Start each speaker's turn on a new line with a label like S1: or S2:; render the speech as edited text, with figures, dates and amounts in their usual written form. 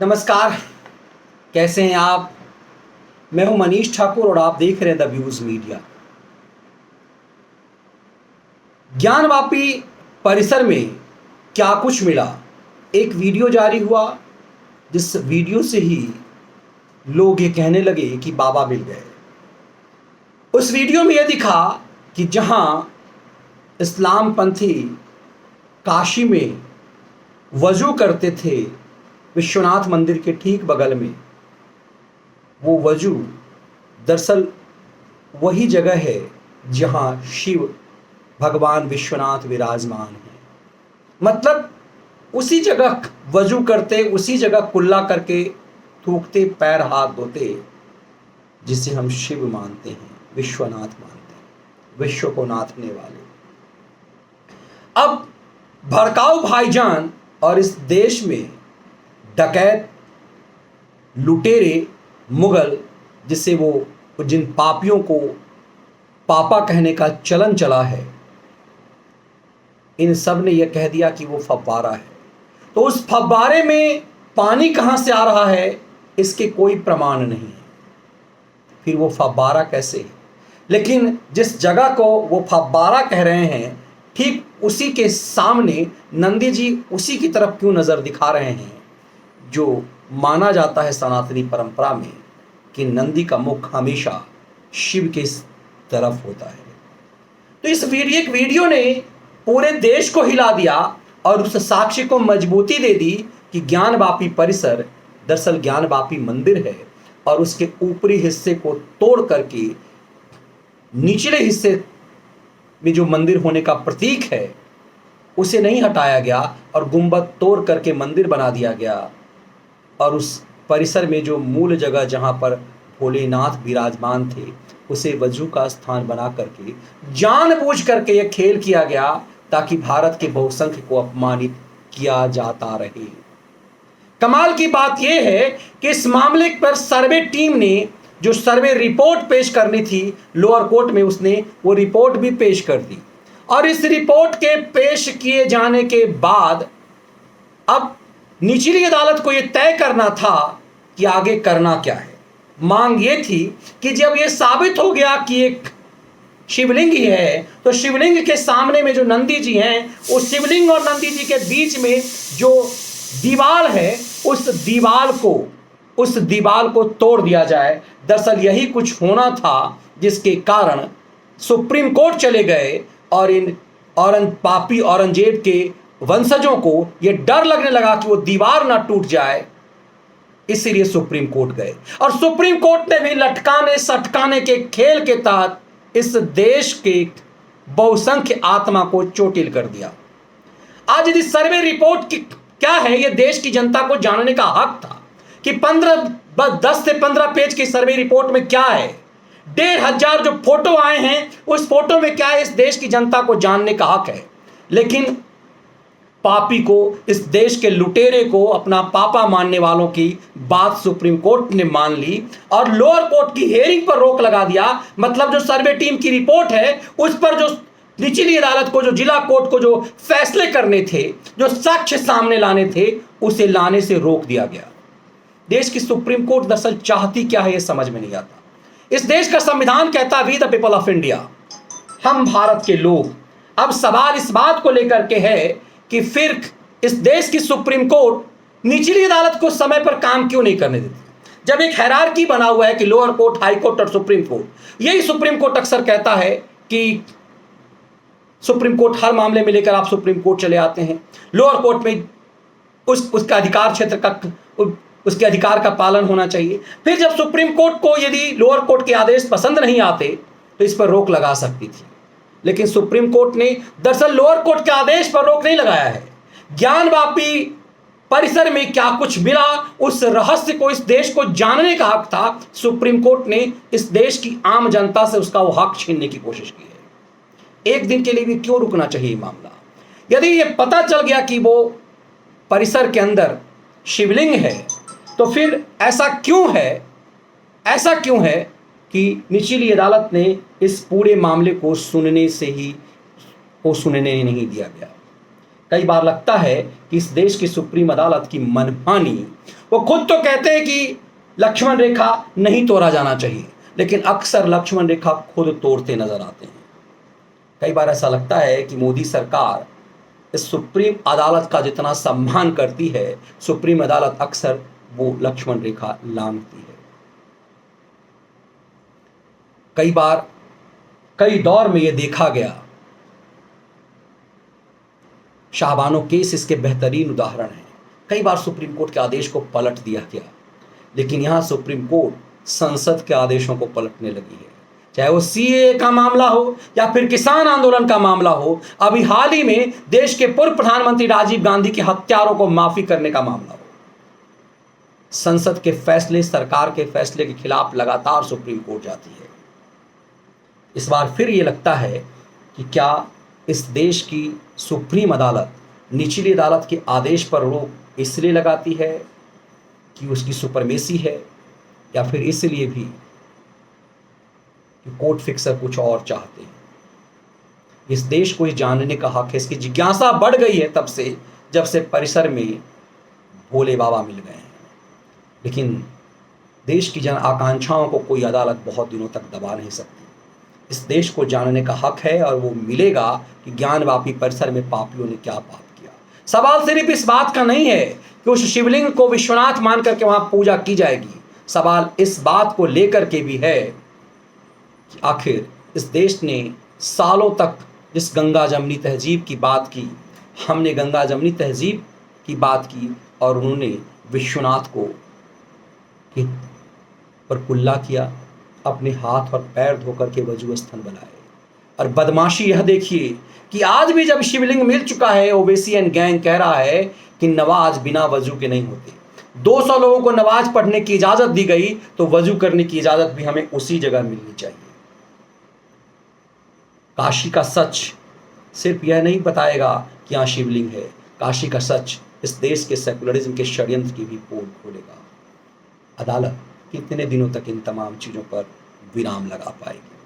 S1: नमस्कार। कैसे हैं आप? मैं हूं मनीष ठाकुर और आप देख रहे हैं द व्यूज मीडिया। ज्ञानवापी परिसर में क्या कुछ मिला, एक वीडियो जारी हुआ जिस वीडियो से ही लोग ये कहने लगे कि बाबा मिल गए। उस वीडियो में यह दिखा कि जहां इस्लाम पंथी काशी में वजू करते थे, विश्वनाथ मंदिर के ठीक बगल में, वो वजू दरअसल वही जगह है जहां शिव भगवान विश्वनाथ विराजमान हैं। मतलब उसी जगह वजू करते, उसी जगह कुल्ला करके थूकते, पैर हाथ धोते, जिसे हम शिव मानते हैं, विश्वनाथ मानते हैं, विश्व को नाथने वाले। अब भड़काऊ भाईजान और इस देश में डकैत, लुटेरे, मुगल, जिससे वो जिन पापियों को पापा कहने का चलन चला है, इन सब ने यह कह दिया कि वो फव्वारा है। तो उस फव्वारे में पानी कहां से आ रहा है, इसके कोई प्रमाण नहीं है। फिर वो फव्वारा कैसे है? लेकिन जिस जगह को वो फव्वारा कह रहे हैं, ठीक उसी के सामने नंदी जी उसी की तरफ क्यों नजर दिखा रहे हैं, जो माना जाता है सनातनी परंपरा में कि नंदी का मुख हमेशा शिव के तरफ होता है। तो इस वीडियो ने पूरे देश को हिला दिया और उस साक्ष्य को मजबूती दे दी कि ज्ञानवापी परिसर दरअसल ज्ञानवापी मंदिर है और उसके ऊपरी हिस्से को तोड़ करके निचले हिस्से में जो मंदिर होने का प्रतीक है उसे नहीं हटाया गया और गुंबद तोड़ करके मंदिर बना दिया गया। और उस परिसर में जो मूल जगह जहां पर भोलेनाथ विराजमान थे, उसे वजू का स्थान बना करके जानबूझ करके यह खेल किया गया ताकि भारत के बहुसंख्य को अपमानित किया जाता रहे। कमाल की बात यह है कि इस मामले पर सर्वे टीम ने जो सर्वे रिपोर्ट पेश करनी थी लोअर कोर्ट में, उसने वो रिपोर्ट भी पेश कर दी। और इस रिपोर्ट के पेश किए जाने के बाद अब निचली अदालत को यह तय करना था कि आगे करना क्या है। मांग यह थी कि जब यह साबित हो गया कि एक शिवलिंग ही है, तो शिवलिंग के सामने में जो नंदी जी हैं, उस शिवलिंग और नंदी जी के बीच में जो दीवार है, उस दीवार को तोड़ दिया जाए। दरअसल यही कुछ होना था जिसके कारण सुप्रीम कोर्ट चले गए और इन पापी औरंगजेब के वंशजों को यह डर लगने लगा कि वो दीवार ना टूट जाए, इसीलिए सुप्रीम कोर्ट गए। और सुप्रीम कोर्ट ने भी लटकाने सटकाने के खेल के तहत इस देश के बहुसंख्य आत्मा को चोटिल कर दिया। आज यदि सर्वे रिपोर्ट की क्या है, यह देश की जनता को जानने का हक था कि 10 से 15 पेज की सर्वे रिपोर्ट में क्या है, 1500 जो फोटो आए हैं उस फोटो में क्या है, इस देश की जनता को जानने का हक है। लेकिन पापी को, इस देश के लुटेरे को, अपना पापा मानने वालों की बात सुप्रीम कोर्ट ने मान ली और लोअर कोर्ट की हेयरिंग पर रोक लगा दिया। मतलब जो सर्वे टीम की रिपोर्ट है उस पर जो निचली अदालत को, जो जिला कोर्ट को जो फैसले करने थे, जो साक्ष्य सामने लाने थे, उसे लाने से रोक दिया गया। देश की सुप्रीम कोर्ट दरअसल चाहती क्या है, यह समझ में नहीं आता। इस देश का संविधान कहता है we the people of India, हम भारत के लोग। अब सवाल इस बात को लेकर के है कि फिर इस देश की सुप्रीम कोर्ट निचली अदालत को समय पर काम क्यों नहीं करने देती। जब एक हायरार्की बना हुआ है कि लोअर कोर्ट, हाई कोर्ट और सुप्रीम कोर्ट, यही सुप्रीम कोर्ट अक्सर कहता है कि सुप्रीम कोर्ट हर मामले में लेकर आप सुप्रीम कोर्ट चले आते हैं, लोअर कोर्ट में उसका अधिकार क्षेत्र का, उसके अधिकार का पालन होना चाहिए। फिर जब सुप्रीम कोर्ट को यदि लोअर कोर्ट के आदेश पसंद नहीं आते तो इस पर रोक लगा सकती थी। लेकिन सुप्रीम कोर्ट ने दरअसल लोअर कोर्ट के आदेश पर रोक नहीं लगाया है। ज्ञानवापी परिसर में क्या कुछ मिला, उस रहस्य को इस देश को जानने का हक था। सुप्रीम कोर्ट ने इस देश की आम जनता से उसका वो हक छीनने की कोशिश की है। एक दिन के लिए भी क्यों रुकना चाहिए मामला? यदि ये पता चल गया कि वो परिसर के अंदर शिवलिंग है, तो फिर ऐसा क्यों है कि निचली अदालत ने इस पूरे मामले को सुनने नहीं दिया गया? कई बार लगता है कि इस देश की सुप्रीम अदालत की मनमानी, वो खुद तो कहते हैं कि लक्ष्मण रेखा नहीं तोड़ा जाना चाहिए, लेकिन अक्सर लक्ष्मण रेखा खुद तोड़ते नजर आते हैं। कई बार ऐसा लगता है कि मोदी सरकार इस सुप्रीम अदालत का जितना सम्मान करती है, सुप्रीम अदालत अक्सर वो लक्ष्मण रेखा लांघती है। कई बार कई दौर में यह देखा गया, शाहबानो केस इसके बेहतरीन उदाहरण है। कई बार सुप्रीम कोर्ट के आदेश को पलट दिया गया, लेकिन यहां सुप्रीम कोर्ट संसद के आदेशों को पलटने लगी है। चाहे वो सीए का मामला हो या फिर किसान आंदोलन का मामला हो, अभी हाल ही में देश के पूर्व प्रधानमंत्री राजीव गांधी के हत्यारों को माफी करने का मामला हो, संसद के फैसले, सरकार के फैसले के खिलाफ लगातार सुप्रीम कोर्ट जाती है। इस बार फिर ये लगता है कि क्या इस देश की सुप्रीम अदालत निचली अदालत के आदेश पर रोक इसलिए लगाती है कि उसकी सुपरमेसी है, या फिर इसलिए भी कि कोर्ट फिक्सर कुछ और चाहते हैं। इस देश को ये जानने का हक है, इसकी जिज्ञासा बढ़ गई है तब से जब से परिसर में भोले बाबा मिल गए हैं। लेकिन देश की जन आकांक्षाओं को कोई अदालत बहुत दिनों तक दबा नहीं सकती। इस देश को जानने का हक है, और वो मिलेगा कि ज्ञानवापी परिसर में पापियों ने क्या पाप किया। सवाल सिर्फ इस बात का नहीं है कि उस शिवलिंग को विश्वनाथ मान करके वहां पूजा की जाएगी, सवाल इस बात को लेकर के भी है कि आखिर इस देश ने सालों तक जिस गंगा जमनी तहजीब की बात की, हमने गंगा जमनी तहजीब की बात की और उन्होंने विश्वनाथ को पर कुल्ला किया, अपने हाथ और पैर धोकर के वजू स्थल बनाए। और बदमाशी यह देखिए कि आज भी जब शिवलिंग मिल चुका है, ओवैसी एंड गैंग कह रहा है कि नमाज बिना वजू के नहीं होती। 200 लोगों को नमाज पढ़ने की इजाजत दी गई, तो वजू करने की इजाजत भी हमें उसी जगह मिलनी चाहिए। काशी का सच सिर्फ यह नहीं बताएगा कि यहाँ शिवलिंग है, काशी का सच इस देश के सेकुलरिज्म के षड्यंत्र की भी पोल खोलेगा। अदालत कितने दिनों तक इन तमाम चीज़ों पर विराम लगा पाएगी।